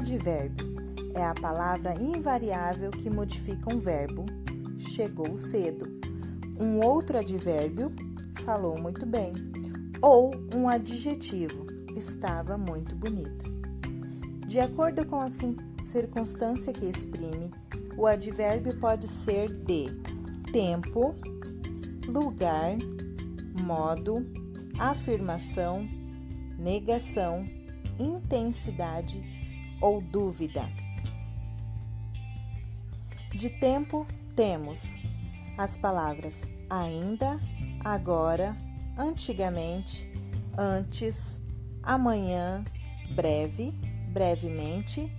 Advérbio é a palavra invariável que modifica um verbo. Chegou cedo. Um outro advérbio, falou muito bem. Ou um adjetivo, estava muito bonita. De acordo com a circunstância que exprime, o advérbio pode ser de tempo, lugar, modo, afirmação, negação, intensidade ou dúvida. De tempo, temos as palavras ainda, agora, antigamente, antes, amanhã, breve, brevemente,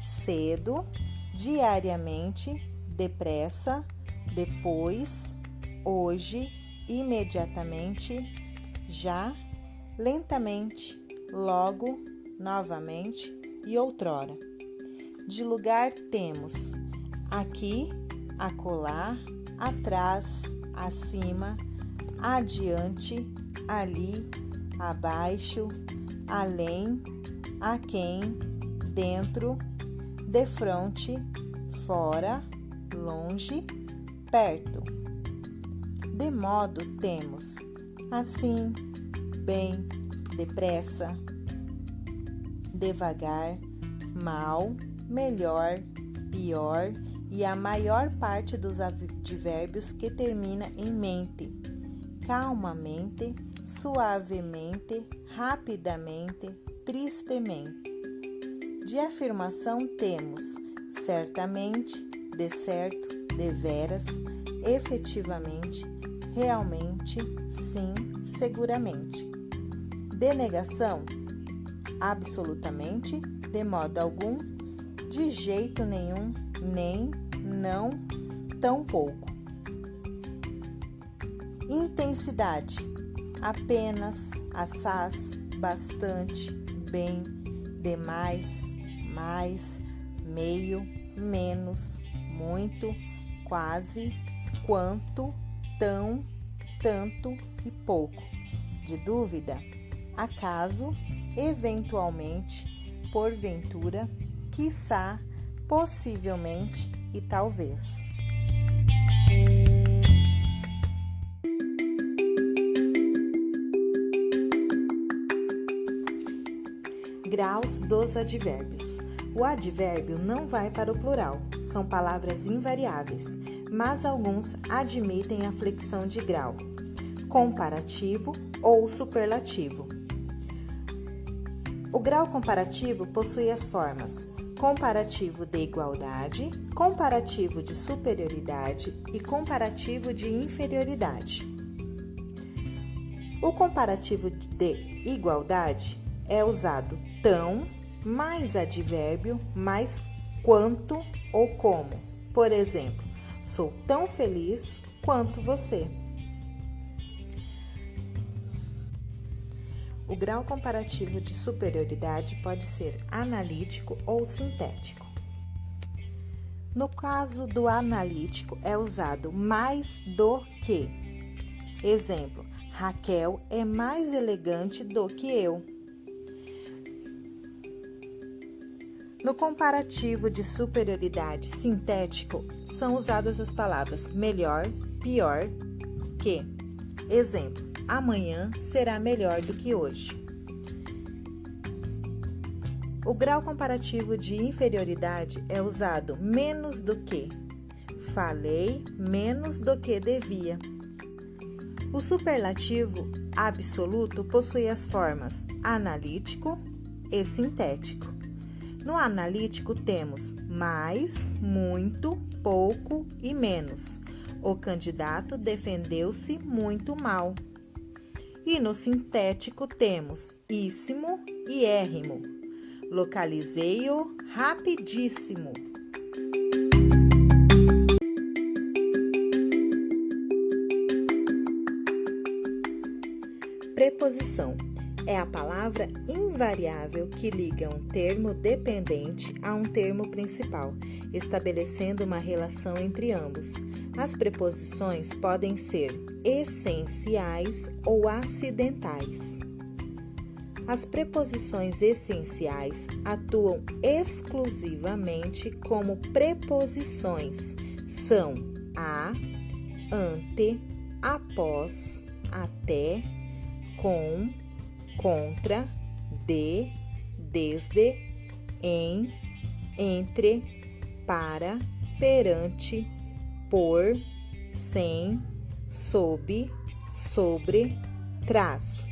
cedo, diariamente, depressa, depois, hoje, imediatamente, já, lentamente, logo, novamente e outrora. De lugar temos aqui, acolá, atrás, acima, adiante, ali, abaixo, além, aquém, dentro, defronte, fora, longe, perto. De modo temos assim, bem, depressa, devagar, mal, melhor, pior e a maior parte dos advérbios que termina em mente, calmamente, suavemente, rapidamente, tristemente. De afirmação temos certamente, de certo, deveras, efetivamente, realmente, sim, seguramente. De negação, absolutamente, de modo algum, de jeito nenhum, nem, não, tampouco. Intensidade, apenas, assaz, bastante, bem, demais, mais, meio, menos, muito, quase, quanto, tão, tanto e pouco. De dúvida, acaso, eventualmente, porventura, quiçá, possivelmente e talvez. Graus dos advérbios. O advérbio não vai para o plural, são palavras invariáveis, mas alguns admitem a flexão de grau, comparativo ou superlativo. O grau comparativo possui as formas comparativo de igualdade, comparativo de superioridade e comparativo de inferioridade. O comparativo de igualdade é usado tão mais advérbio mais quanto ou como. Por exemplo, sou tão feliz quanto você. O grau comparativo de superioridade pode ser analítico ou sintético. No caso do analítico, é usado mais do que. Exemplo, Raquel é mais elegante do que eu. No comparativo de superioridade sintético, são usadas as palavras melhor, pior, que. Exemplo, amanhã será melhor do que hoje. O grau comparativo de inferioridade é usado menos do que. Falei menos do que devia. O superlativo absoluto possui as formas analítico e sintético. No analítico temos mais, muito, pouco e menos. O candidato defendeu-se muito mal. E no sintético temos íssimo e érrimo. Localizei-o rapidíssimo. Preposição é a palavra invariável que liga um termo dependente a um termo principal, estabelecendo uma relação entre ambos. As preposições podem ser essenciais ou acidentais. As preposições essenciais atuam exclusivamente como preposições. São a, ante, após, até, com, contra, de, desde, em, entre, para, perante, por, sem, sob, sobre, trás.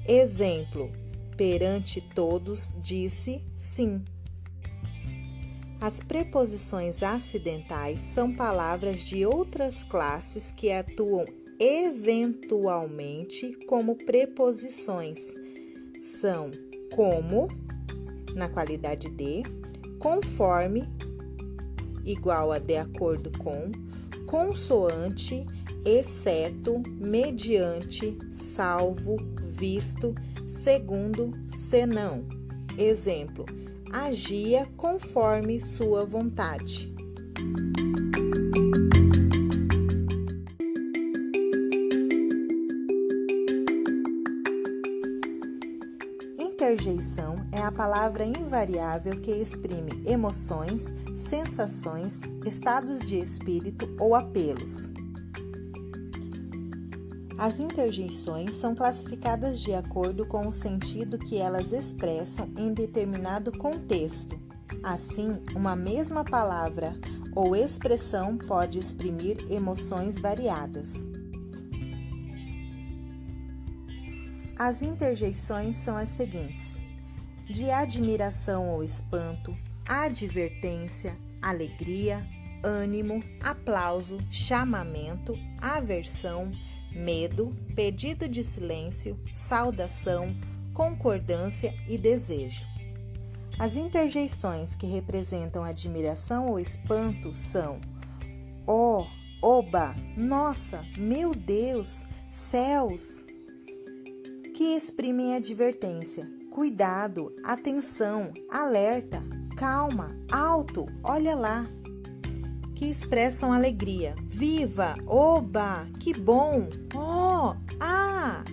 Exemplo: perante todos disse sim. As preposições acidentais são palavras de outras classes que atuam eventualmente como preposições. São como, na qualidade de, conforme, igual a de acordo com, consoante, exceto, mediante, salvo, visto, segundo, senão. Exemplo: agia conforme sua vontade. Interjeição é a palavra invariável que exprime emoções, sensações, estados de espírito ou apelos. As interjeições são classificadas de acordo com o sentido que elas expressam em determinado contexto. Assim, uma mesma palavra ou expressão pode exprimir emoções variadas. As interjeições são as seguintes: de admiração ou espanto, advertência, alegria, ânimo, aplauso, chamamento, aversão, medo, pedido de silêncio, saudação, concordância e desejo. As interjeições que representam admiração ou espanto são ó, oba, nossa, meu Deus, céus, que exprimem advertência, cuidado, atenção, alerta, calma, alto, olha lá, que expressam alegria, viva, oba, que bom, ó, ah,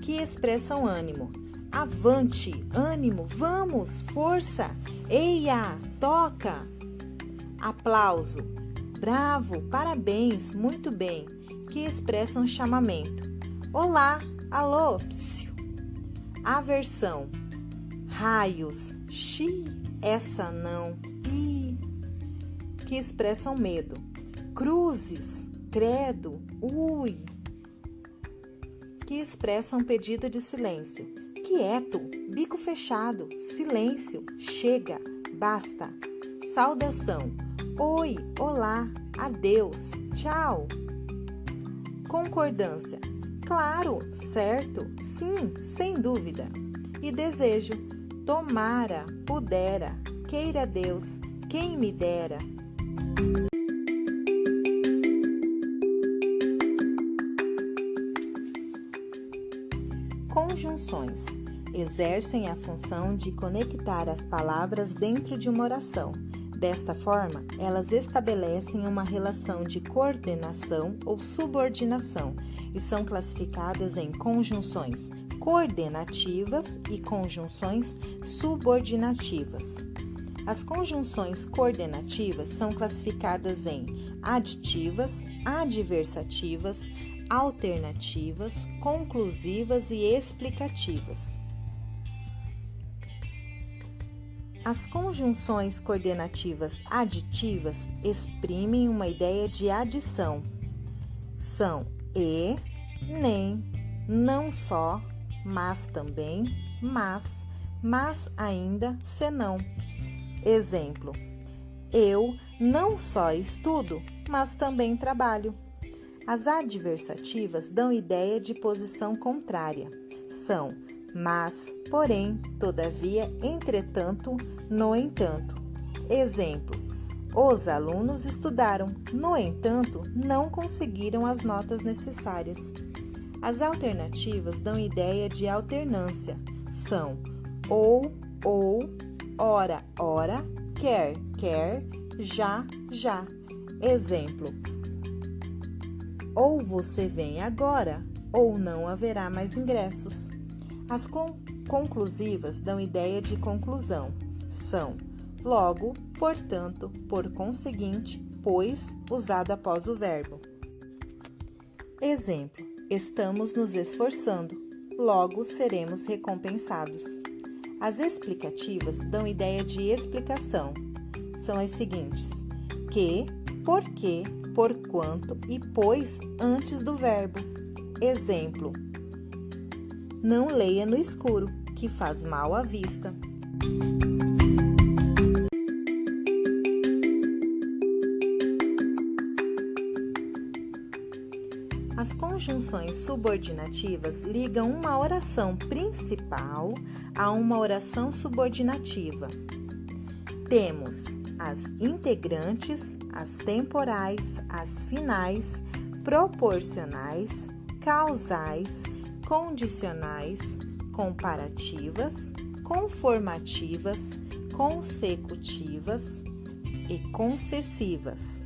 que expressam ânimo, avante, ânimo, vamos, força, eia, toca, aplauso, bravo, parabéns, muito bem, que expressam chamamento, olá, alô, psiu, aversão, raios, xi, essa não, i, que expressam medo, cruzes, credo, ui, que expressam pedido de silêncio, quieto, bico fechado, silêncio, chega, basta, saudação, oi, olá, adeus, tchau, concordância, claro, certo, sim, sem dúvida, e desejo, tomara, pudera, queira Deus, quem me dera. Conjunções exercem a função de conectar as palavras dentro de uma oração. Desta forma, elas estabelecem uma relação de coordenação ou subordinação e são classificadas em conjunções coordenativas e conjunções subordinativas. As conjunções coordenativas são classificadas em aditivas, adversativas, alternativas, conclusivas e explicativas. As conjunções coordenativas aditivas exprimem uma ideia de adição. São e, nem, não só, mas também, mas ainda, senão. Exemplo: eu não só estudo, mas também trabalho. As adversativas dão ideia de posição contrária. São mas, porém, todavia, entretanto, no entanto. Exemplo: os alunos estudaram, no entanto, não conseguiram as notas necessárias. As alternativas dão ideia de alternância. São ou, ora, quer, já. Exemplo: ou você vem agora, ou não haverá mais ingressos. As conclusivas dão ideia de conclusão. São logo, portanto, por conseguinte, pois, usado após o verbo. Exemplo: estamos nos esforçando, logo seremos recompensados. As explicativas dão ideia de explicação. São as seguintes: que, porquê, porquanto e pois antes do verbo. Exemplo: não leia no escuro, que faz mal à vista. As conjunções subordinativas ligam uma oração principal a uma oração subordinativa. Temos as integrantes, as temporais, as finais, proporcionais, causais, condicionais, comparativas, conformativas, consecutivas e concessivas.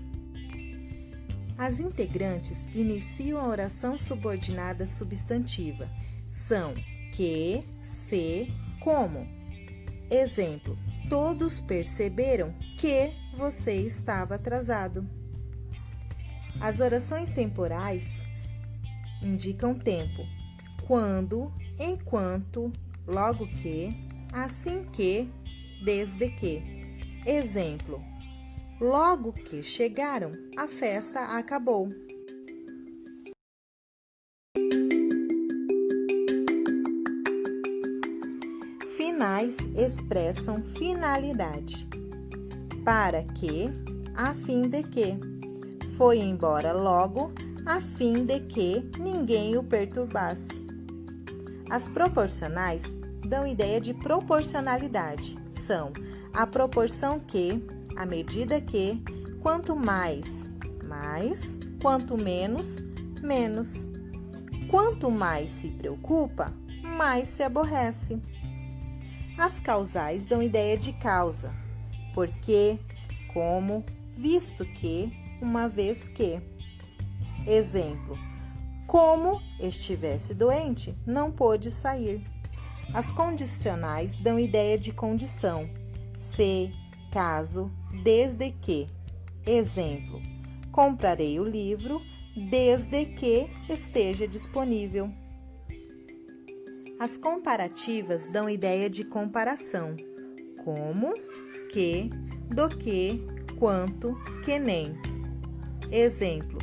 As integrantes iniciam a oração subordinada substantiva. São que, se, como. Exemplo: todos perceberam que você estava atrasado. As orações temporais indicam tempo. Quando, enquanto, logo que, assim que, desde que. Exemplo: logo que chegaram, a festa acabou. Finais expressam finalidade. Para que, a fim de que. Foi embora logo, a fim de que ninguém o perturbasse. As proporcionais dão ideia de proporcionalidade. São a proporção que, a medida que, quanto mais, mais, quanto menos, menos. Quanto mais se preocupa, mais se aborrece. As causais dão ideia de causa. Porque, como, visto que, uma vez que. Exemplo: como estivesse doente, não pôde sair. As condicionais dão ideia de condição. Se, caso, desde que. Exemplo: comprarei o livro desde que esteja disponível. As comparativas dão ideia de comparação. Como, que, do que, quanto, que nem. Exemplo: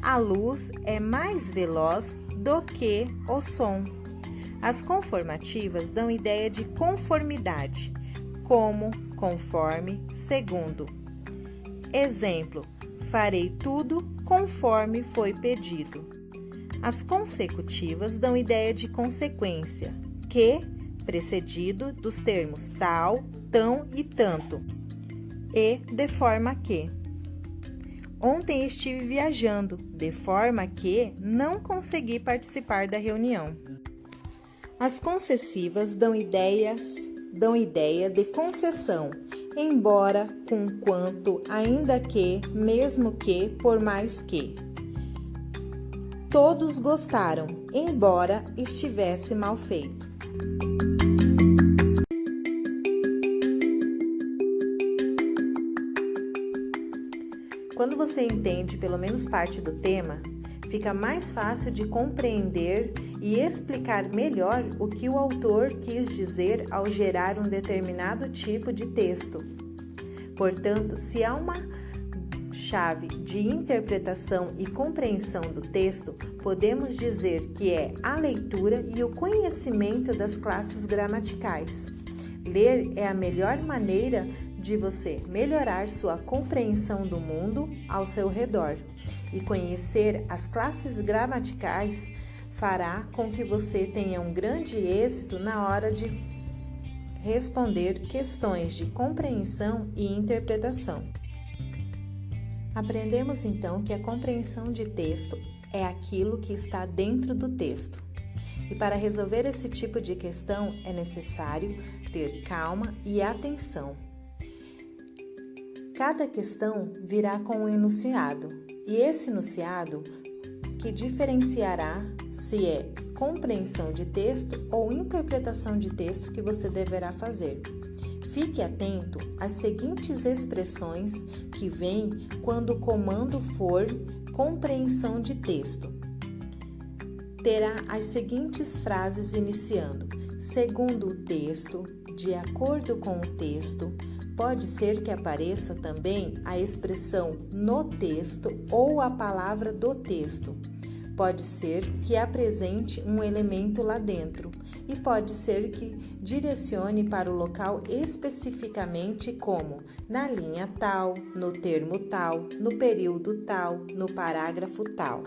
a luz é mais veloz do que o som. As conformativas dão ideia de conformidade. Como, conforme, segundo. Exemplo: farei tudo conforme foi pedido. As consecutivas dão ideia de consequência, que, precedido dos termos tal, tão e tanto, e de forma que. Ontem estive viajando, de forma que não consegui participar da reunião. As concessivas dão ideia de concessão, embora, com quanto, ainda que, mesmo que, por mais que. Todos gostaram, embora estivesse mal feito. Quando você entende pelo menos parte do tema, fica mais fácil de compreender e explicar melhor o que o autor quis dizer ao gerar um determinado tipo de texto. Portanto, se há uma chave de interpretação e compreensão do texto, podemos dizer que é a leitura e o conhecimento das classes gramaticais. Ler é a melhor maneira de você melhorar sua compreensão do mundo ao seu redor, e conhecer as classes gramaticais fará com que você tenha um grande êxito na hora de responder questões de compreensão e interpretação. Aprendemos então que a compreensão de texto é aquilo que está dentro do texto. E para resolver esse tipo de questão é necessário ter calma e atenção. Cada questão virá com um enunciado, e esse enunciado que diferenciará se é compreensão de texto ou interpretação de texto que você deverá fazer. Fique atento às seguintes expressões que vêm quando o comando for compreensão de texto. Terá as seguintes frases iniciando: segundo o texto, de acordo com o texto. Pode ser que apareça também a expressão no texto ou a palavra do texto. Pode ser que apresente um elemento lá dentro e pode ser que direcione para o local especificamente como na linha tal, no termo tal, no período tal, no parágrafo tal.